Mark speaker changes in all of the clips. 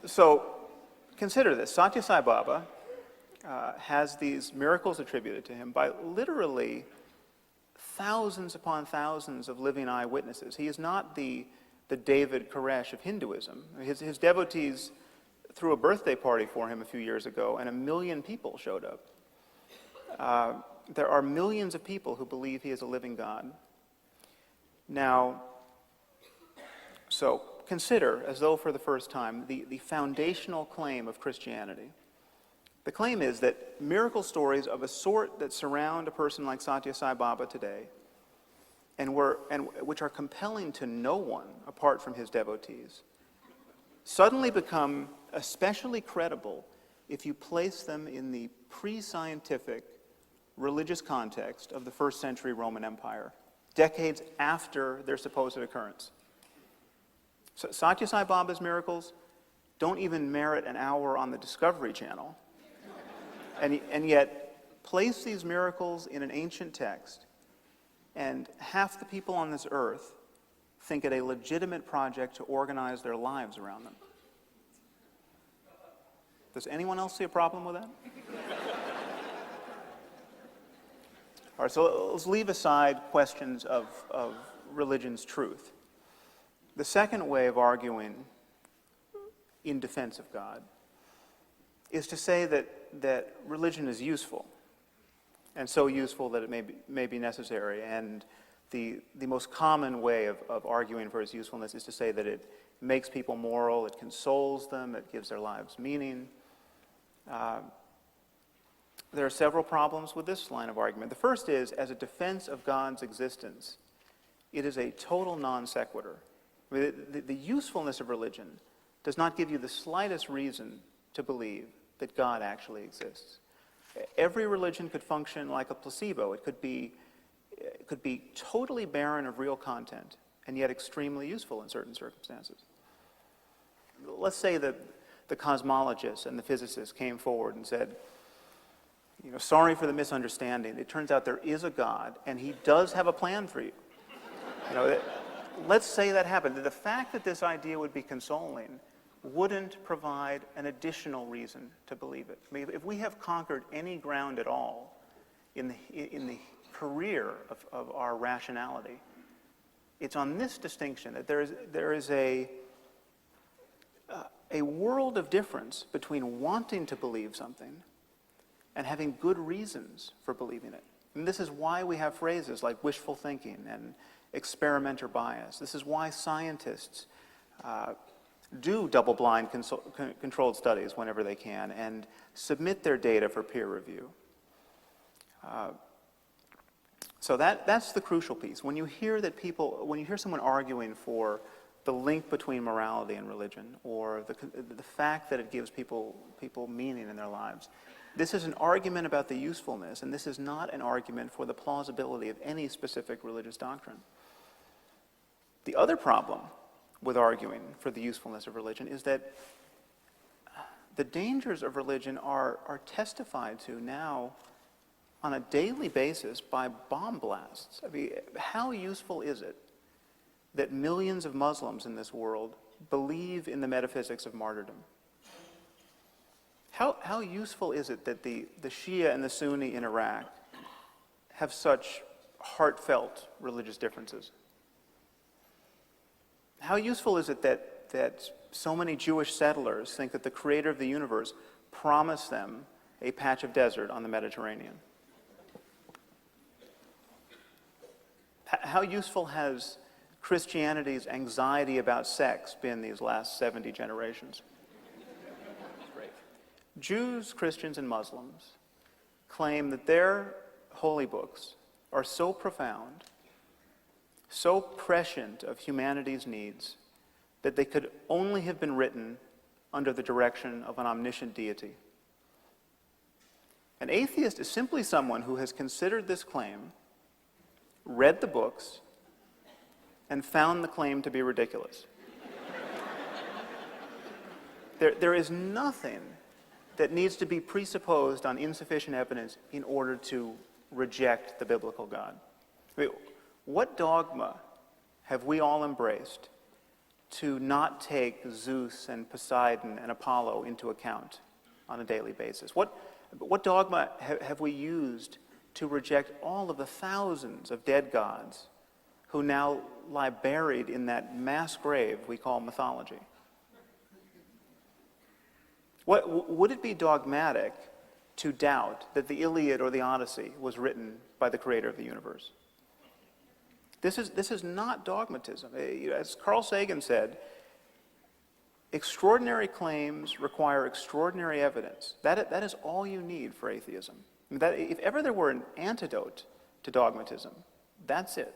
Speaker 1: So consider this. Satya Sai Baba has these miracles attributed to him by literally thousands upon thousands of living eyewitnesses. He is not the David Koresh of Hinduism. His devotees threw a birthday party for him a few years ago, and 1 million people showed up. There are millions of people who believe he is a living God. Now, so consider, as though for the first time, the foundational claim of Christianity. The claim is that miracle stories of a sort that surround a person like Satya Sai Baba today, and which are compelling to no one apart from his devotees, suddenly become especially credible if you place them in the pre-scientific religious context of the first century Roman Empire, decades after their supposed occurrence. So Satya Sai Baba's miracles don't even merit an hour on the Discovery Channel. And yet, place these miracles in an ancient text, and half the people on this earth think it a legitimate project to organize their lives around them. Does anyone else see a problem with that? All right, so let's leave aside questions of religion's truth. The second way of arguing in defense of God is to say that religion is useful, and so useful that it may be necessary. And the most common way of arguing for its usefulness is to say that it makes people moral, it consoles them, it gives their lives meaning. There are several problems with this line of argument. The first is, as a defense of God's existence, it is a total non sequitur. I mean, the usefulness of religion does not give you the slightest reason to believe that God actually exists. Every religion could function like a placebo. It could be totally barren of real content and yet extremely useful in certain circumstances. Let's say that the cosmologists and the physicists came forward and said, sorry for the misunderstanding. It turns out there is a God, and he does have a plan for you. Let's say that happened. The fact that this idea would be consoling wouldn't provide an additional reason to believe it. I mean, if we have conquered any ground at all in the career of our rationality, it's on this distinction that there is a world of difference between wanting to believe something and having good reasons for believing it. And this is why we have phrases like wishful thinking and experimenter bias. This is why scientists do double-blind controlled studies whenever they can and submit their data for peer review. So that's the crucial piece. When you hear someone arguing for the link between morality and religion, or the fact that it gives people meaning in their lives, this is an argument about the usefulness, and this is not an argument for the plausibility of any specific religious doctrine. The other problem with arguing for the usefulness of religion is that the dangers of religion are testified to now on a daily basis by bomb blasts. I mean, how useful is it that millions of Muslims in this world believe in the metaphysics of martyrdom? How useful is it that the Shia and the Sunni in Iraq have such heartfelt religious differences? How useful is it that so many Jewish settlers think that the creator of the universe promised them a patch of desert on the Mediterranean? How useful has Christianity's anxiety about sex been these last 70 generations? Jews, Christians, and Muslims claim that their holy books are so profound, so prescient of humanity's needs, that they could only have been written under the direction of an omniscient deity. An atheist is simply someone who has considered this claim, read the books, and found the claim to be ridiculous. There is nothing that needs to be presupposed on insufficient evidence in order to reject the biblical God. I mean, what dogma have we all embraced to not take Zeus and Poseidon and Apollo into account on a daily basis? What dogma have we used to reject all of the thousands of dead gods who now lie buried in that mass grave we call mythology? Would it be dogmatic to doubt that the Iliad or the Odyssey was written by the creator of the universe? This is not dogmatism. As Carl Sagan said, extraordinary claims require extraordinary evidence. That is all you need for atheism. If ever there were an antidote to dogmatism, that's it.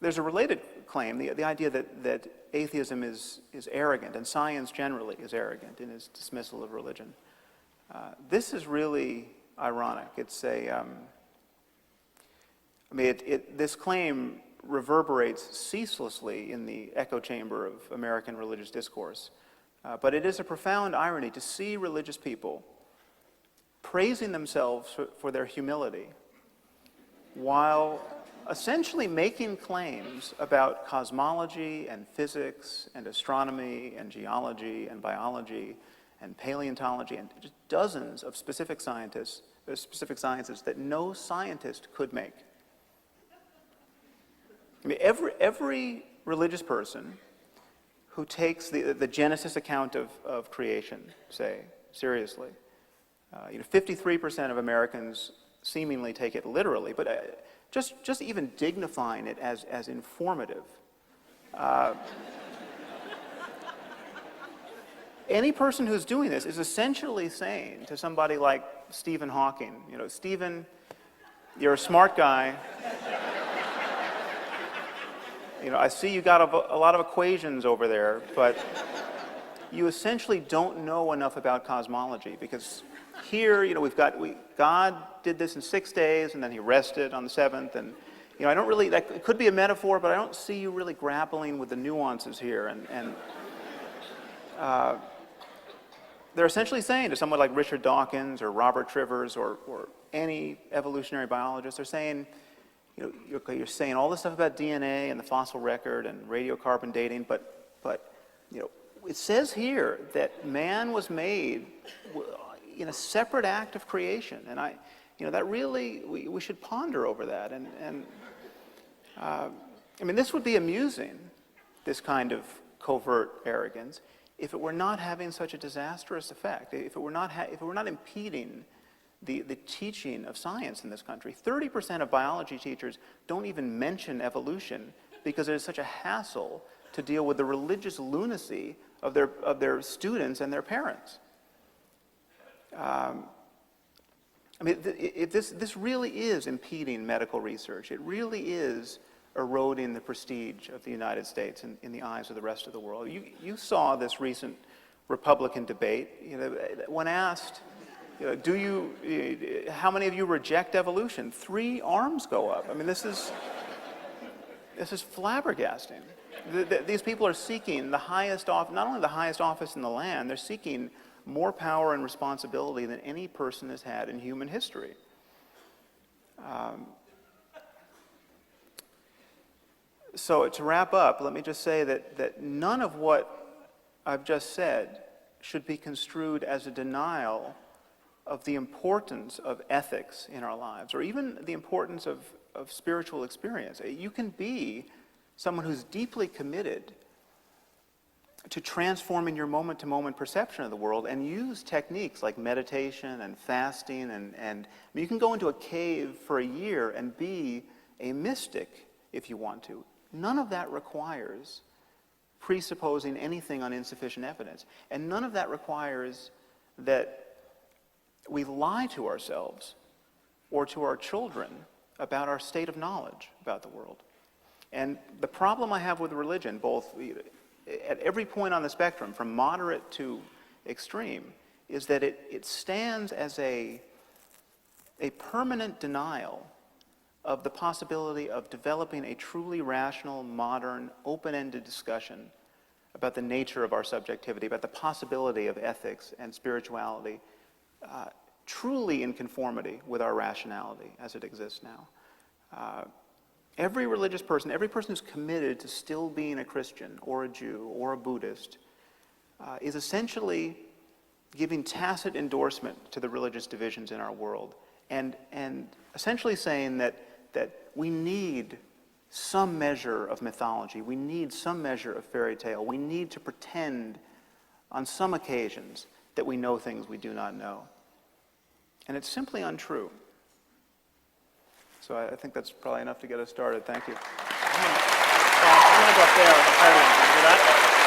Speaker 1: There's a related claim, the idea that atheism is arrogant, and science generally is arrogant in its dismissal of religion. This is really ironic. It's this claim reverberates ceaselessly in the echo chamber of American religious discourse. But it is a profound irony to see religious people praising themselves for their humility while essentially making claims about cosmology and physics and astronomy and geology and biology and paleontology and just dozens of specific sciences that no scientist could make. Every religious person who takes the Genesis account of creation, say, seriously, 53% of Americans seemingly take it literally, but just even dignifying it as informative. Any person who's doing this is essentially saying to somebody like Stephen Hawking, Stephen, you're a smart guy. I see you got a lot of equations over there, but you essentially don't know enough about cosmology, because here, God did this in 6 days, and then he rested on the seventh, and I don't really, it could be a metaphor, but I don't see you really grappling with the nuances here, and they're essentially saying to someone like Richard Dawkins or Robert Trivers or any evolutionary biologist, they're saying, you're saying all this stuff about DNA and the fossil record and radiocarbon dating, but it says here that man was made in a separate act of creation, and that really we should ponder over that. And this would be amusing, this kind of covert arrogance, if it were not having such a disastrous effect, if it were not impeding the teaching of science in this country. 30% of biology teachers don't even mention evolution because it is such a hassle to deal with the religious lunacy of their students and their parents. This really is impeding medical research. It really is eroding the prestige of the United States in the eyes of the rest of the world. You saw this recent Republican debate. When asked, how many of you reject evolution? 3 arms go up. This is flabbergasting. These people are seeking the highest not only the highest office in the land, they're seeking more power and responsibility than any person has had in human history. So to wrap up, let me just say that none of what I've just said should be construed as a denial of the importance of ethics in our lives, or even the importance of spiritual experience. You can be someone who's deeply committed to transforming your moment-to-moment perception of the world and use techniques like meditation and fasting, and you can go into a cave for a year and be a mystic if you want to. None of that requires presupposing anything on insufficient evidence, and none of that requires that we lie to ourselves or to our children about our state of knowledge about the world. And the problem I have with religion, both at every point on the spectrum, from moderate to extreme, is that it stands as a permanent denial of the possibility of developing a truly rational, modern, open-ended discussion about the nature of our subjectivity, about the possibility of ethics and spirituality truly in conformity with our rationality as it exists now. Every religious person, every person who's committed to still being a Christian or a Jew or a Buddhist is essentially giving tacit endorsement to the religious divisions in our world and essentially saying that we need some measure of mythology, we need some measure of fairy tale, we need to pretend on some occasions that we know things we do not know. And it's simply untrue. So I think that's probably enough to get us started. Thank you. I'm going to go up there on the podium. Can you do that?